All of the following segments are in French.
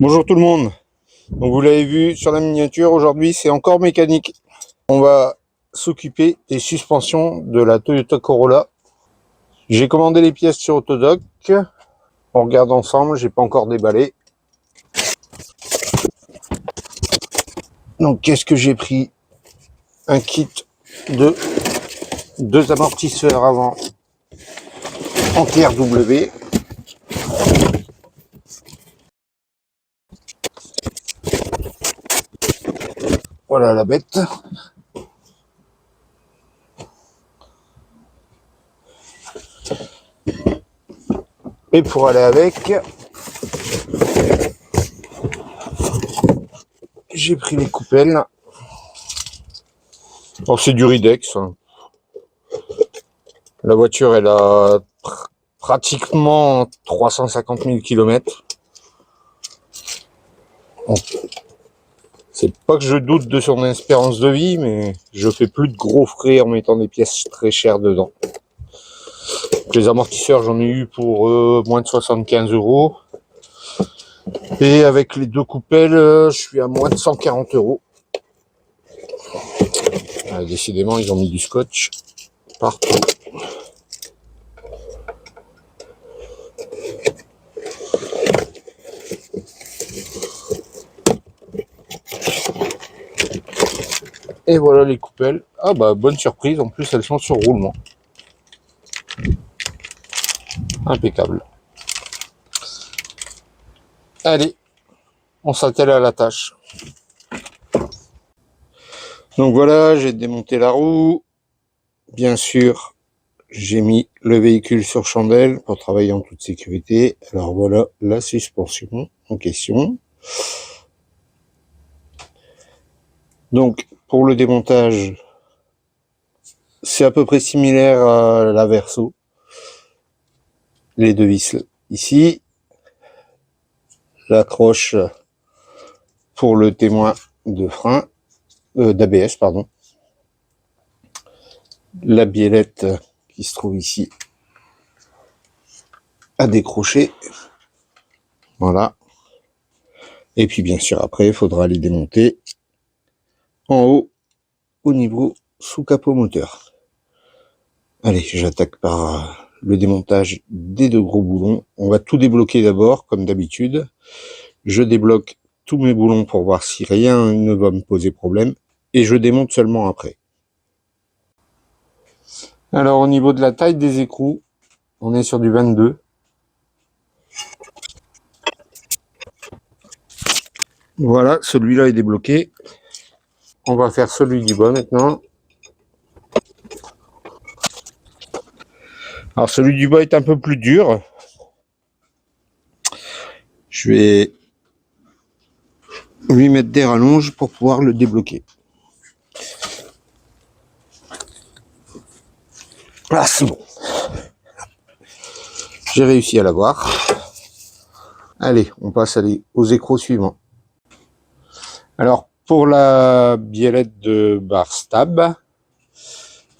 Bonjour tout le monde. Donc vous l'avez vu sur la miniature, aujourd'hui c'est encore mécanique. On va s'occuper des suspensions de la Toyota Corolla. J'ai commandé les pièces sur Autodoc. On regarde ensemble, j'ai pas encore déballé. Donc qu'est-ce que j'ai pris? Un kit de 2 amortisseurs avant en TRW. Voilà la bête. Et pour aller avec, j'ai pris les coupelles. Bon, c'est du Ridex. La voiture, elle a pratiquement 350 000 km. C'est pas que je doute de son espérance de vie, mais je fais plus de gros frais en mettant des pièces très chères dedans. Les amortisseurs, j'en ai eu pour moins de 75 €. Et avec les 2 coupelles, je suis à moins de 140 €. Décidément, ils ont mis du scotch partout. Et voilà les coupelles. Ah bah bonne surprise, en plus elles sont sur roulement. Impeccable. Allez, on s'attelle à la tâche. Donc voilà, j'ai démonté la roue. Bien sûr, j'ai mis le véhicule sur chandelle pour travailler en toute sécurité. Alors voilà la suspension en question. Donc pour le démontage, c'est à peu près similaire à la Verso. Les 2 vis ici, l'accroche pour le témoin de frein, d'ABS pardon, la biellette qui se trouve ici à décrocher, voilà. Et puis bien sûr après il faudra les démonter en haut au niveau sous capot moteur. Allez, j'attaque par le démontage des 2 gros boulons. On va tout débloquer d'abord comme d'habitude. Je débloque tous mes boulons pour voir si rien ne va me poser problème et je démonte seulement après. Alors au niveau de la taille des écrous, on est sur du 22. Voilà, celui-là est débloqué. On va faire celui du bas maintenant. Alors celui du bas est un peu plus dur. Je vais lui mettre des rallonges pour pouvoir le débloquer. Ah, c'est bon. J'ai réussi à l'avoir. Allez, on passe aux écrous suivants. Alors, pour la biellette de barre stab,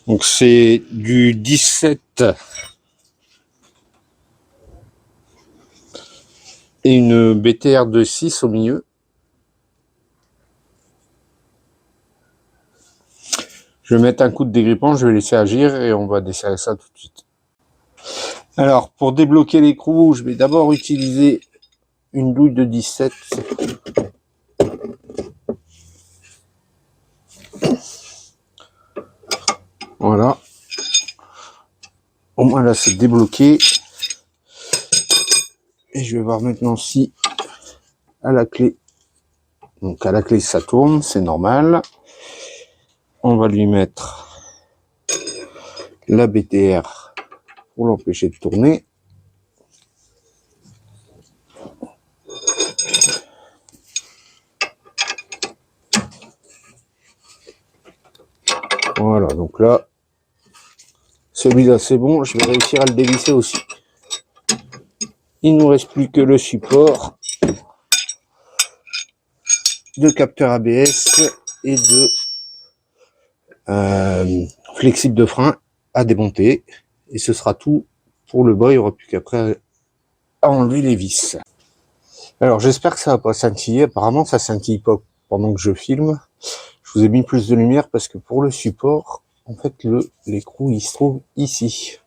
donc c'est du 17 et une BTR de 6 au milieu. Je vais mettre un coup de dégrippant, je vais laisser agir et on va desserrer ça tout de suite. Alors, pour débloquer l'écrou, je vais d'abord utiliser une douille de 17. Voilà. Au moins là, c'est débloqué. Et je vais voir maintenant si à la clé. Donc à la clé, ça tourne, c'est normal. On va lui mettre la BTR pour l'empêcher de tourner. Voilà, donc là, celui-là c'est bon, je vais réussir à le dévisser aussi. Il ne nous reste plus que le support de capteur ABS et de flexible de frein à démonter. Et ce sera tout pour le bas, il n'y aura plus qu'après à enlever les vis. Alors j'espère que ça va pas scintiller. Apparemment ça scintille pas pendant que je filme. Je vous ai mis plus de lumière parce que pour le support, en fait l'écrou il se trouve ici,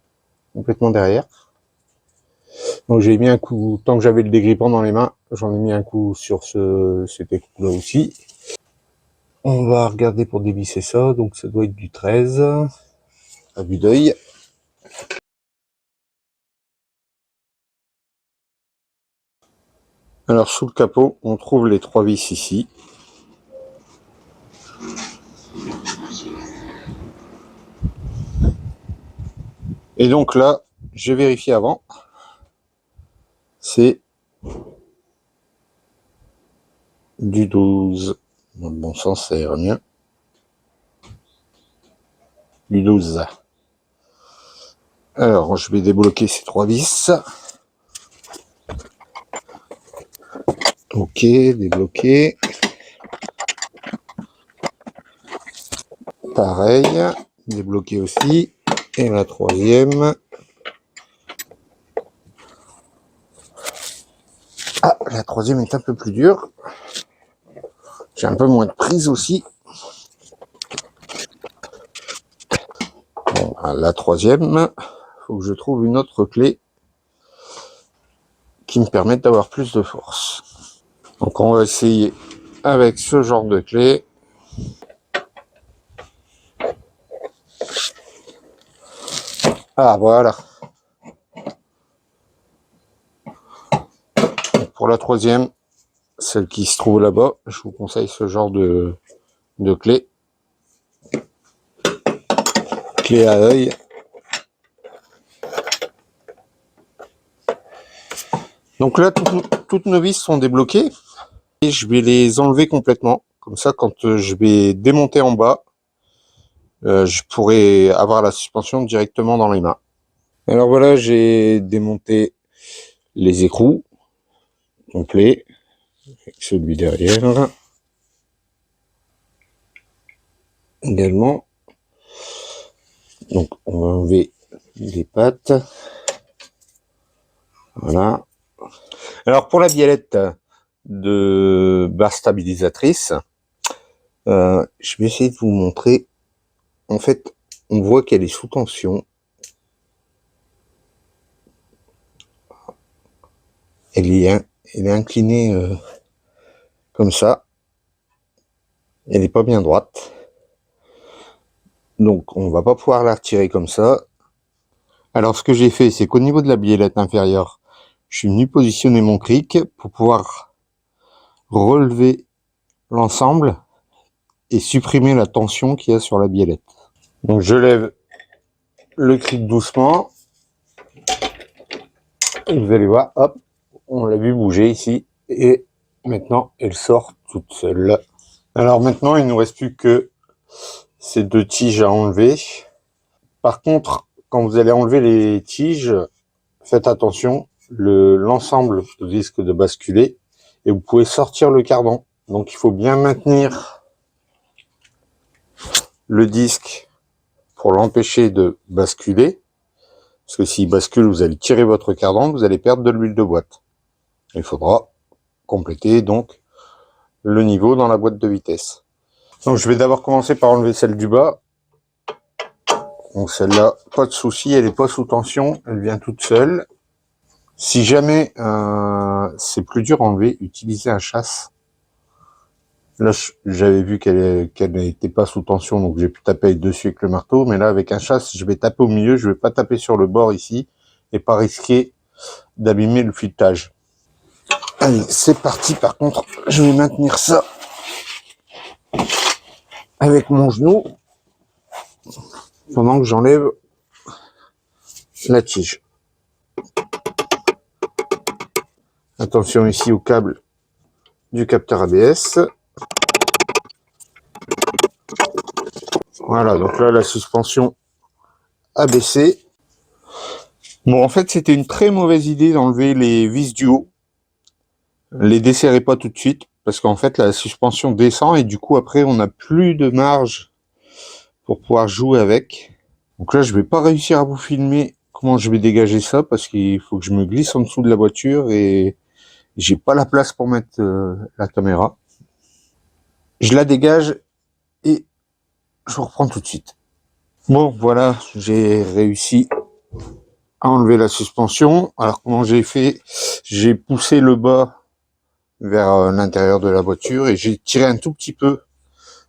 complètement derrière. Donc j'ai mis un coup, tant que j'avais le dégrippant dans les mains, j'en ai mis un coup sur cet écrou là aussi. On va regarder pour dévisser ça, donc ça doit être du 13 à vue d'œil. Alors sous le capot, on trouve les 3 vis ici. Et donc là, j'ai vérifié avant, c'est du 12. Dans le bon sens, ça ira mieux. Du 12. Alors, je vais débloquer ces 3 vis. Ok, débloqué. Pareil, débloqué aussi. Et la 3e. Ah, la 3e est un peu plus dure. J'ai un peu moins de prise aussi. Bon, la 3e, faut que je trouve une autre clé qui me permette d'avoir plus de force. Donc on va essayer avec ce genre de clé. Ah voilà. Donc, pour la 3e, celle qui se trouve là-bas, je vous conseille ce genre de clé. Clé à œil. Donc là, toutes nos vis sont débloquées. Et je vais les enlever complètement. Comme ça, quand je vais démonter en bas, je pourrai avoir la suspension directement dans les mains. Alors voilà, j'ai démonté les écrous complets, avec celui derrière également. Donc on va enlever les pattes. Voilà. Alors pour la biellette de barre stabilisatrice, je vais essayer de vous montrer. En fait, on voit qu'elle est sous tension. Elle est inclinée comme ça. Elle n'est pas bien droite. Donc on va pas pouvoir la retirer comme ça. Alors ce que j'ai fait, c'est qu'au niveau de la biellette inférieure, je suis venu positionner mon cric pour pouvoir relever l'ensemble et supprimer la tension qu'il y a sur la biellette. Donc je lève le cric doucement. Et vous allez voir, hop, on l'a vu bouger ici. Et maintenant, elle sort toute seule. Alors maintenant, il ne nous reste plus que ces 2 tiges à enlever. Par contre, quand vous allez enlever les tiges, faites attention, l'ensemble risque de basculer et vous pouvez sortir le cardan. Donc il faut bien maintenir le disque pour l'empêcher de basculer. Parce que s'il bascule, vous allez tirer votre cardan, vous allez perdre de l'huile de boîte. Il faudra compléter donc le niveau dans la boîte de vitesse. Donc je vais d'abord commencer par enlever celle du bas. Donc celle-là, pas de souci, elle n'est pas sous tension, elle vient toute seule. Si jamais c'est plus dur à enlever, utilisez un chasse. Là, j'avais vu qu'elle n'était pas sous tension, donc j'ai pu taper dessus avec le marteau. Mais là, avec un chasse, je vais taper au milieu, je vais pas taper sur le bord ici, et pas risquer d'abîmer le filetage. Allez, c'est parti. Par contre, je vais maintenir ça avec mon genou pendant que j'enlève la tige. Attention ici au câble du capteur ABS. Voilà, donc là, la suspension a baissé. Bon, en fait, c'était une très mauvaise idée d'enlever les vis du haut. Les desserrez pas tout de suite, parce qu'en fait, la suspension descend et du coup, après, on n'a plus de marge pour pouvoir jouer avec. Donc là, je vais pas réussir à vous filmer comment je vais dégager ça, parce qu'il faut que je me glisse en dessous de la voiture et J'ai pas la place pour mettre la caméra. Je la dégage et je reprends tout de suite. Bon, voilà, j'ai réussi à enlever la suspension. Alors comment j'ai fait? J'ai poussé le bas vers l'intérieur de la voiture et j'ai tiré un tout petit peu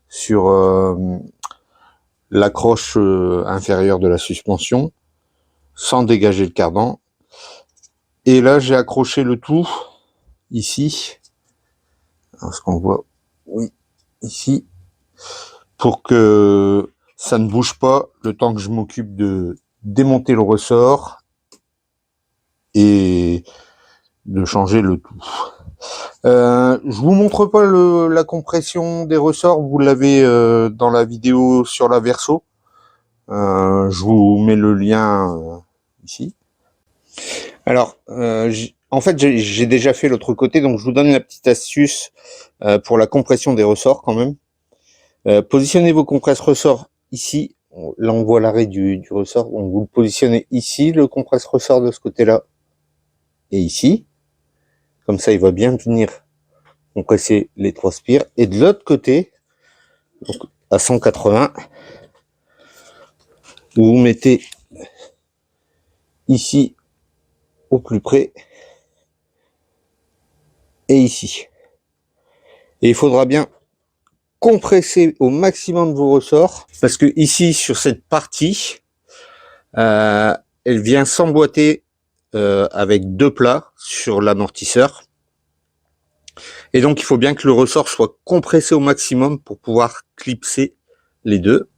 sur l'accroche inférieure de la suspension sans dégager le cardan. Et là, j'ai accroché le tout ici. Alors, ce qu'on voit, oui, ici, pour que ça ne bouge pas le temps que je m'occupe de démonter le ressort et de changer le tout. Je vous montre pas la compression des ressorts, vous l'avez dans la vidéo sur la Verso. Je vous mets le lien ici. Alors, en fait, j'ai déjà fait l'autre côté, donc je vous donne la petite astuce pour la compression des ressorts quand même. Positionnez vos compresse-ressorts ici. Là, on voit l'arrêt du ressort. Donc, vous le positionnez ici, le compresse-ressort de ce côté-là, et ici. Comme ça, il va bien venir compresser les trois spires. Et de l'autre côté, donc à 180, vous vous mettez ici au plus près et ici. Et il faudra bien compresser au maximum vos ressorts parce que ici, sur cette partie, elle vient s'emboîter avec deux plats sur l'amortisseur. Et donc, il faut bien que le ressort soit compressé au maximum pour pouvoir clipser les deux.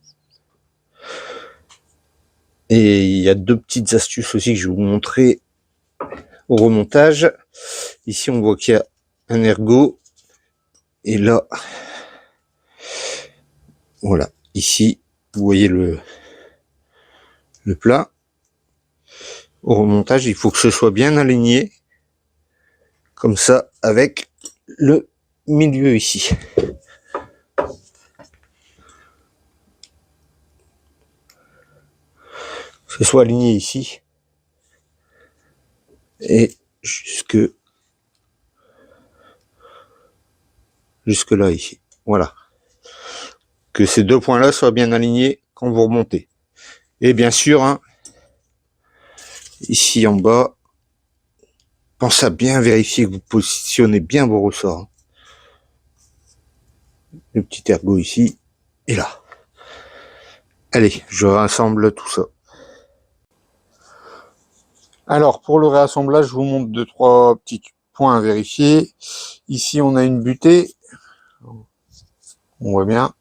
Et il y a deux petites astuces aussi que je vais vous montrer au remontage. Ici, on voit qu'il y a un ergot. Et là, voilà. Ici, vous voyez le plat. Au remontage, il faut que ce soit bien aligné. Comme ça, avec le milieu ici. Que ce soit aligné ici. Et jusque là ici. Voilà. Que ces deux points là soient bien alignés quand vous remontez. Et bien sûr, hein, ici en bas, pensez à bien vérifier que vous positionnez bien vos ressorts. Le petit ergot ici et là. Allez, je rassemble tout ça. Alors pour le réassemblage, je vous montre deux trois petits points à vérifier. Ici on a une butée, on voit bien.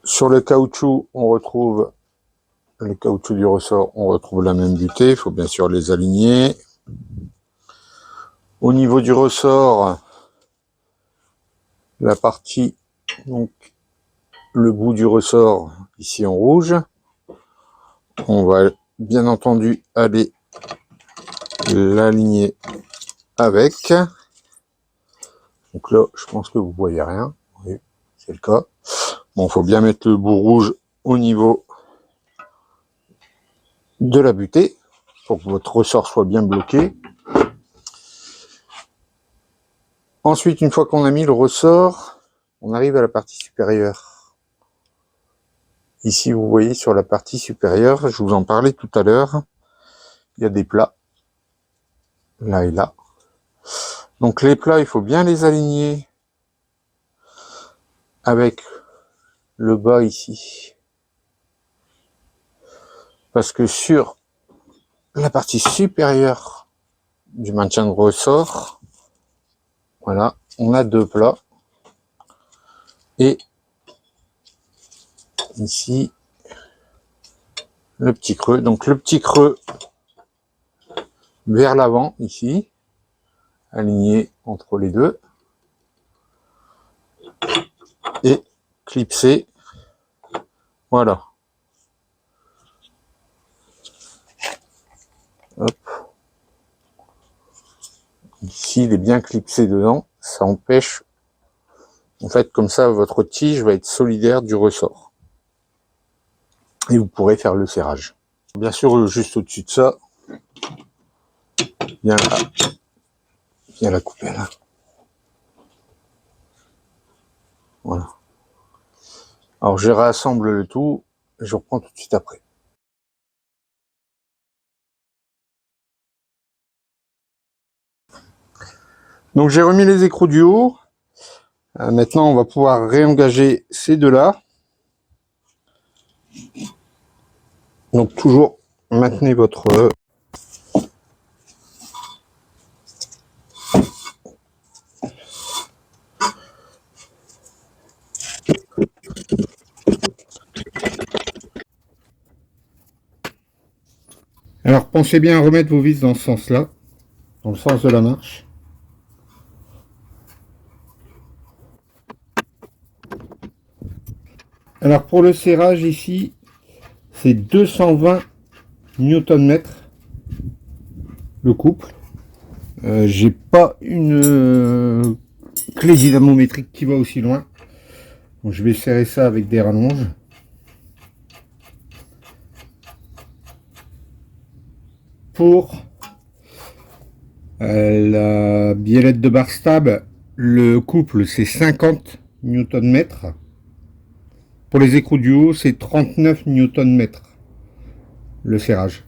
Sur le caoutchouc, on retrouve le caoutchouc du ressort, on retrouve la même butée. Il faut bien sûr les aligner. Au niveau du ressort, la partie, donc le bout du ressort ici en rouge, on va bien entendu aller l'aligner avec. Donc là, je pense que vous voyez rien. Oui, c'est le cas. Bon, faut bien mettre le bout rouge au niveau de la butée pour que votre ressort soit bien bloqué. Ensuite, une fois qu'on a mis le ressort, on arrive à la partie supérieure. Ici, vous voyez sur la partie supérieure, je vous en parlais tout à l'heure, il y a des plats, là et là. Donc les plats, il faut bien les aligner avec le bas ici. Parce que sur la partie supérieure du maintien de ressort, voilà, on a deux plats. Et ici, le petit creux. Donc le petit creux vers l'avant, ici, aligné entre les deux. Et clipsé. Voilà. Hop. Ici, il est bien clipsé dedans. Ça empêche, en fait, comme ça, votre tige va être solidaire du ressort. Et vous pourrez faire le serrage. Bien sûr, juste au-dessus de ça, Viens la couper là. Voilà. Alors je réassemble le tout et je reprends tout de suite après. Donc j'ai remis les écrous du haut. Maintenant on va pouvoir réengager ces deux-là. Donc toujours maintenez votre... Alors pensez bien à remettre vos vis dans ce sens-là, dans le sens de la marche. Alors pour le serrage ici, c'est 220 Nm le couple. J'ai pas une clé dynamométrique qui va aussi loin. Donc je vais serrer ça avec des rallonges. Pour la biellette de Barstab, le couple c'est 50 Nm. Pour les écrous du haut, c'est 39 Nm le serrage.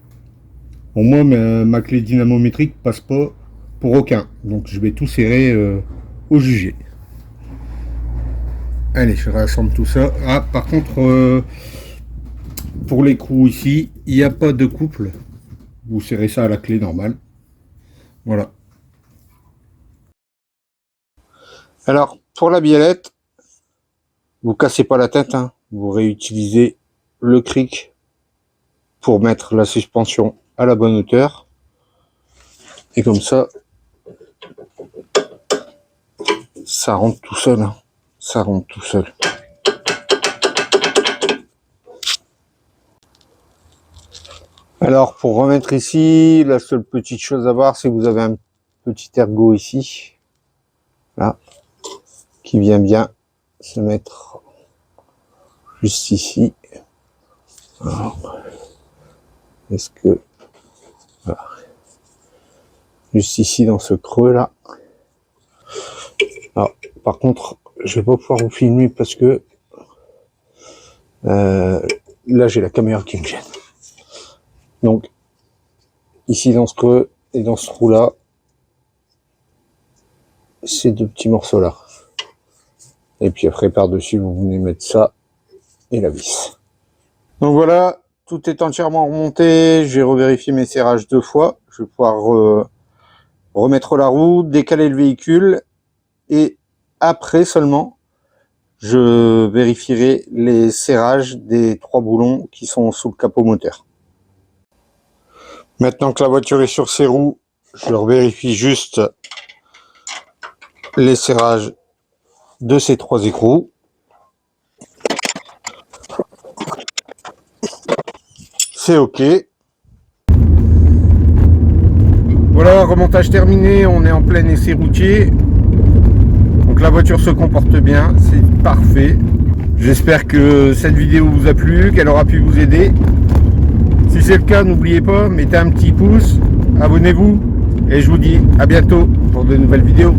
Bon, moi, ma clé dynamométrique passe pas pour aucun. Donc je vais tout serrer au jugé. Allez, je rassemble tout ça. Ah, par contre, pour l'écrou ici, il n'y a pas de couple. Vous serrez ça à la clé normale. Voilà. Alors, pour la biellette, vous cassez pas la tête, hein. Vous réutilisez le cric pour mettre la suspension à la bonne hauteur. Et comme ça rentre tout seul, hein. Ça rentre tout seul. Alors pour remettre ici, la seule petite chose à voir, c'est que vous avez un petit ergot ici, là, qui vient bien se mettre juste ici. Est-ce que voilà. Juste ici dans ce creux là. Alors, par contre, je vais pas pouvoir vous filmer parce que là j'ai la caméra qui me gêne. Donc ici dans ce creux et dans ce trou là, ces deux petits morceaux là. Et puis après par dessus vous venez mettre ça et la vis. Donc voilà, tout est entièrement remonté. J'ai revérifié mes serrages 2 fois. Je vais pouvoir remettre la roue, décaler le véhicule et après seulement je vérifierai les serrages des 3 boulons qui sont sous le capot moteur. Maintenant que la voiture est sur ses roues, je vérifie juste les serrages de ces 3 écrous. C'est ok. Voilà, remontage terminé, on est en plein essai routier. Donc la voiture se comporte bien, c'est parfait. J'espère que cette vidéo vous a plu, qu'elle aura pu vous aider. Si c'est le cas, n'oubliez pas, mettez un petit pouce, abonnez-vous et je vous dis à bientôt pour de nouvelles vidéos.